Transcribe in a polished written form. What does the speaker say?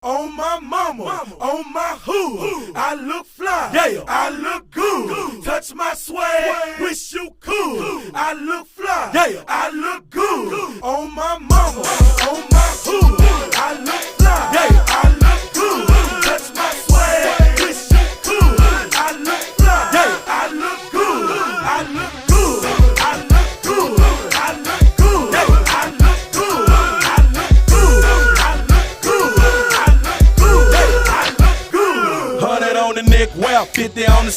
On my mama, on my hood, I look fly, yeah, I look good. Touch my swag, wish you could. I look fly, yeah, I look good. On my mama, on my hood, I look fly, yeah, I look good. Touch my swag, wish you could. I look fly, yeah, I look good. I look good, I look good, I look good, yeah, I look good, I look good, I look good. 100 on the neck, well, 50 on the